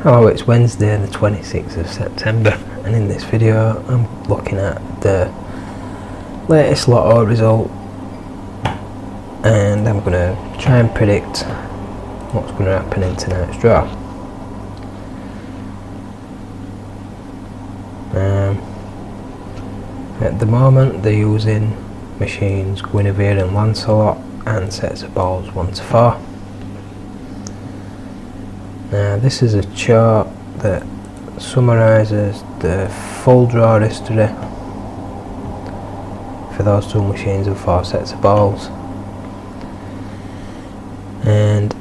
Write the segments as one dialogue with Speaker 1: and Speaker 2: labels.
Speaker 1: Oh, it's Wednesday the 26th of September, and in this video I'm looking at the latest Lotto result, and I'm going to try and predict what's going to happen in tonight's draw. At the moment they're using machines Guinevere and Lancelot and sets of balls 1 to 4. Now this is a chart that summarises the full draw history for those two machines and 4 sets of balls, and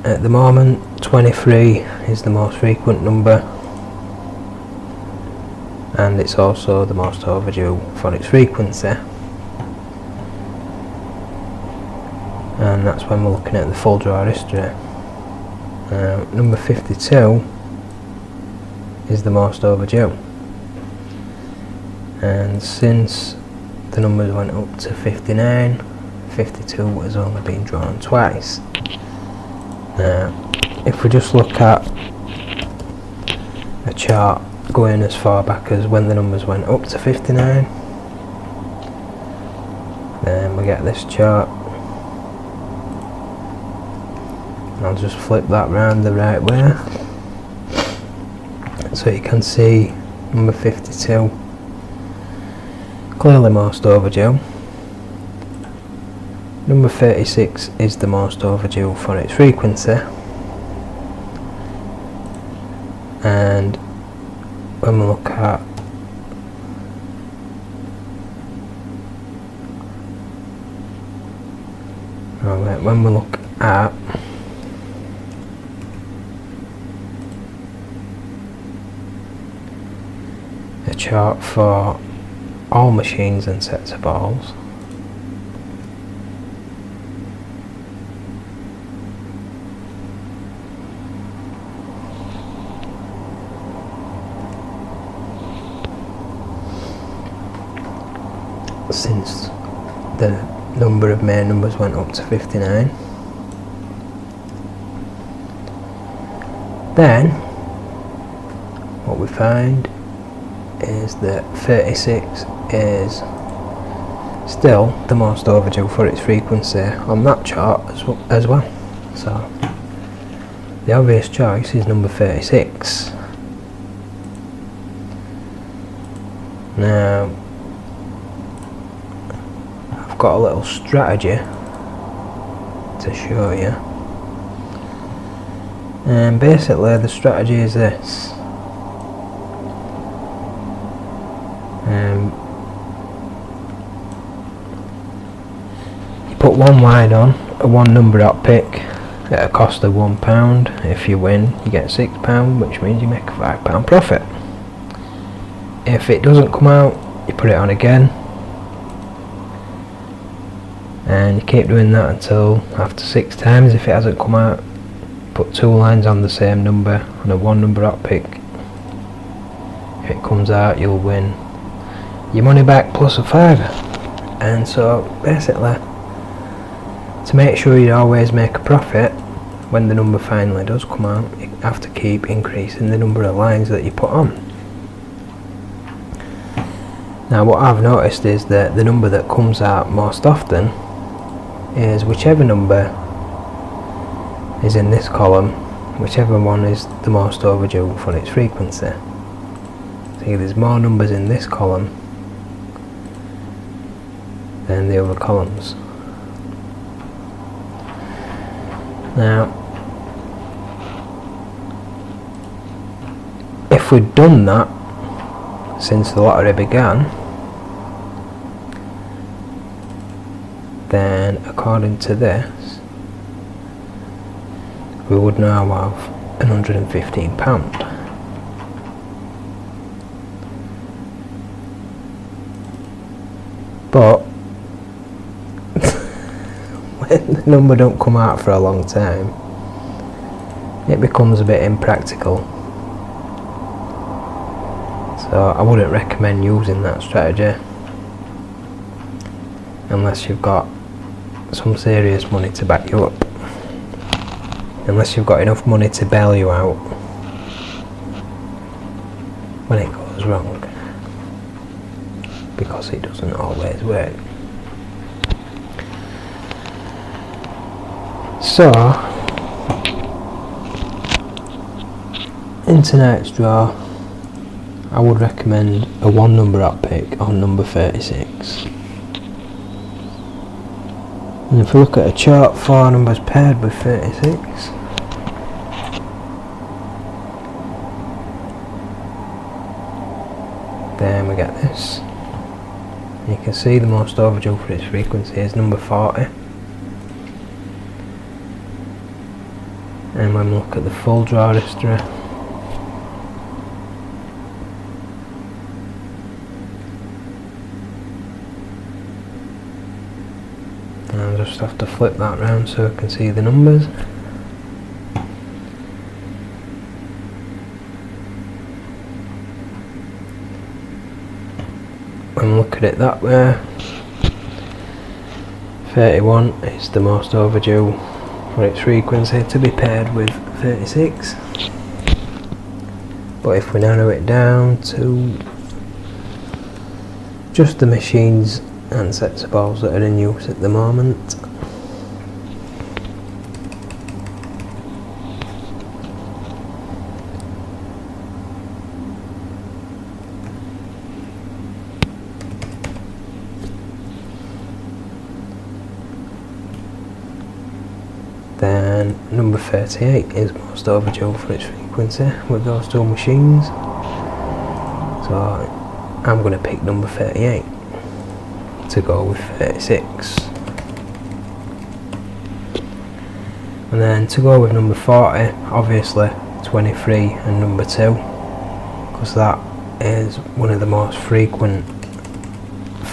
Speaker 1: at the moment 23 is the most frequent number, and it's also the most overdue for its frequency, and that's when we're looking at the full draw history. Number 52 is the most overdue, and since the numbers went up to 59, 52 has only been drawn twice. Now if we just look at a chart going as far back as when the numbers went up to 59, then we get this chart. I'll just flip that round the right way so you can see number 52 clearly most overdue. Number 36 is the most overdue for its frequency, and when we look at a chart for all machines and sets of balls, since the number of main numbers went up to 59, then what we find is that 36 is still the most overdue for its frequency on that chart as well. So the obvious choice is number 36. Now I've got a little strategy to show you, and basically the strategy is this. You put one wide on a one number up pick at a cost of £1. If you win you get £6, which means you make a £5 profit. If it doesn't come out, you put it on again, and you keep doing that until after 6 times. If it hasn't come out, put 2 lines on the same number on a one number up pick. If it comes out, you'll win your money back plus a £5. And so basically, to make sure you always make a profit, when the number finally does come out, you have to keep increasing the number of lines that you put on. Now what I've noticed is that the number that comes out most often is whichever number is in this column, whichever one is the most overdue for its frequency. See, there's more numbers in this column than the other columns. Now if we'd done that since the lottery began, then according to this we would now have £115. But when the number don't come out for a long time, it becomes a bit impractical. So I wouldn't recommend using that strategy unless you've got some serious money to back you up. Unless you've got enough money to bail you out, when it goes wrong, because it doesn't always work. So, into next draw, I would recommend a 1 number up pick on number 36. And if we look at a chart, 4 numbers paired with 36. Then we get this. You can see the most overdue for its frequency is number 40. And when we look at the full draw history, I'll just have to flip that round so I can see the numbers. When we look at it that way, 31 is the most overdue for its frequency to be paired with 36. But if we narrow it down to just the machines and sets of balls that are in use at the moment, then number 38 is most overdue for its frequency with those two machines. So I'm going to pick number 38 to go with 36. And then to go with number 40, obviously 23 and number 2, because that is one of the most frequent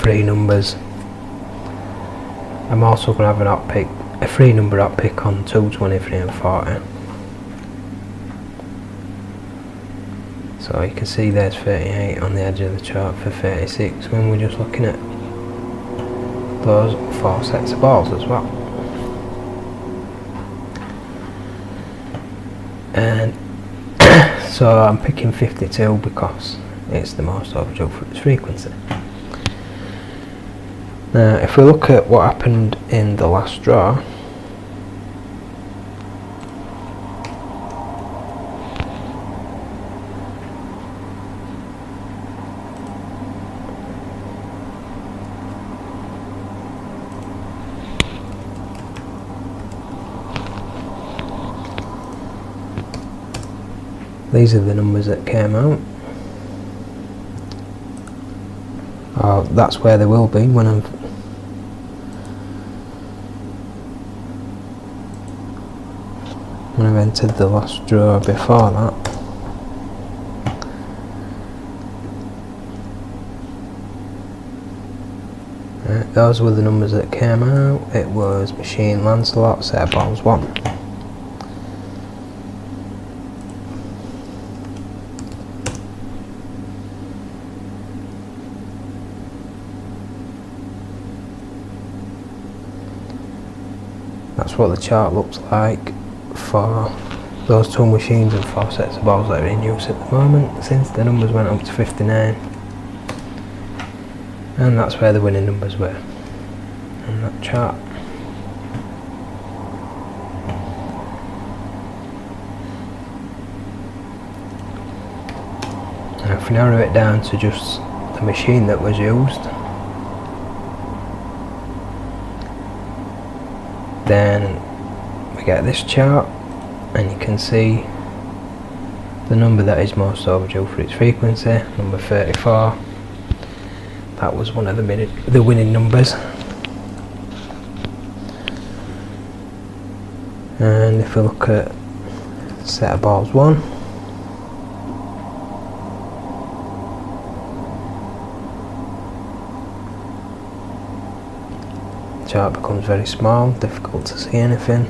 Speaker 1: 3 numbers. I'm also going to have a 3 number up pick on 2, 23 and 40. So you can see there's 38 on the edge of the chart for 36 when we're just looking at those 4 sets of balls as well. And so I'm picking 52 because it's the most overdue for its frequency. Now if we look at what happened in the last draw, these are the numbers that came out. That's where they will be when I've entered the last draw before that. Those were the numbers that came out. It was Machine Lancelot, set of balls 1. That's what the chart looks like for those 2 machines and 4 sets of balls that are in use at the moment, since the numbers went up to 59. And that's where the winning numbers were on that chart. Now if we narrow it down to just the machine that was used, then we get this chart, and you can see the number that is most overdue for its frequency, number 34. That was one of the winning numbers. And if we look at set of balls 1, the chart becomes very small, difficult to see anything.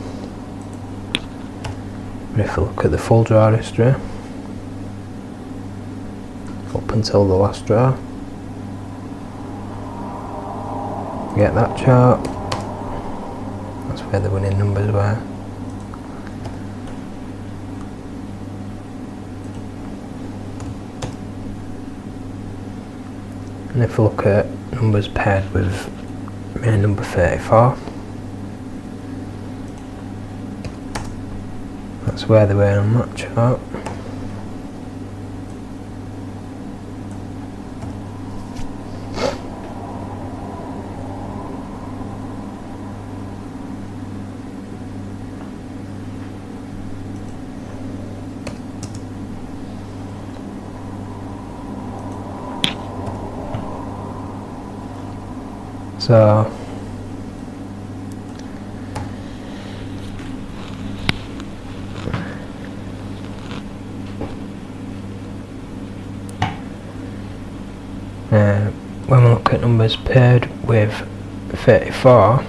Speaker 1: But if we look at the full draw history, up until the last draw, get that chart. That's where the winning numbers were. And if we look at numbers paired with main number 34, that's where they were on that chart. So when we look at numbers paired with 34,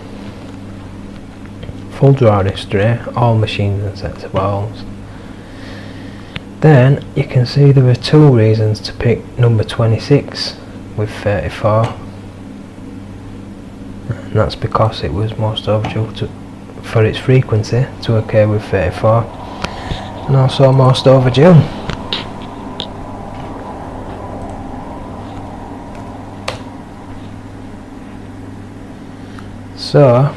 Speaker 1: full draw history, all machines and sets of balls, then you can see there are two reasons to pick number 26 with 34. And that's because it was most overdue for its frequency to occur with 34, and also most overdue. So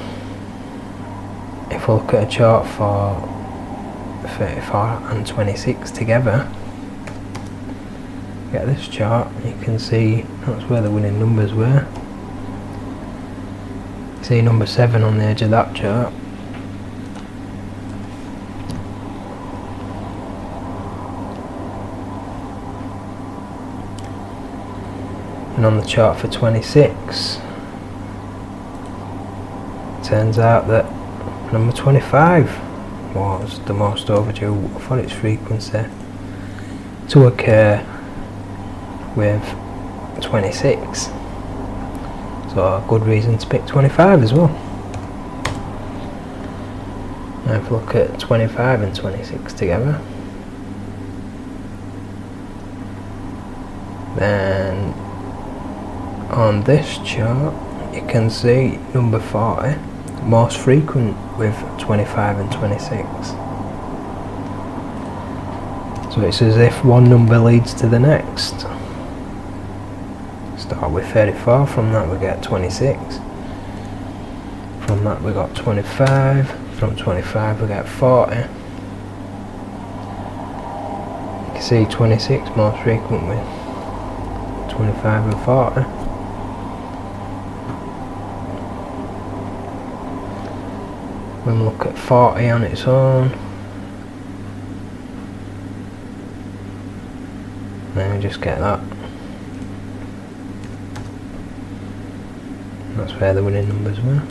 Speaker 1: if we look at a chart for 34 and 26 together, get this chart, you can see that's where the winning numbers were. See number 7 on the edge of that chart. And on the chart for 26, turns out that number 25 was the most overdue for its frequency to occur with 26. So a good reason to pick 25 as well. Now if we look at 25 and 26 together, then on this chart you can see number 40 most frequent with 25 and 26. So it's as if one number leads to the next. Start with 34, from that we get 26, from that we got 25, from 25 we get 40. You can see 26 most frequent with 25 and 40. When we look at 40 on its own, then we just get that. That's where the winning numbers were.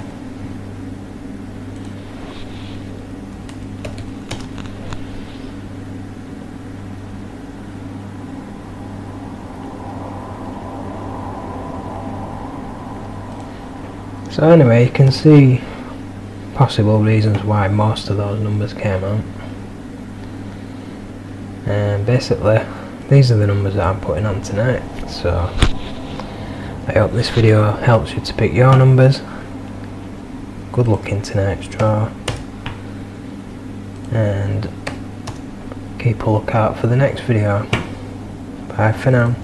Speaker 1: So anyway, you can see possible reasons why most of those numbers came out. And basically, these are the numbers that I'm putting on tonight. So I hope this video helps you to pick your numbers. Good luck in tonight's draw, and keep a lookout for the next video. Bye for now.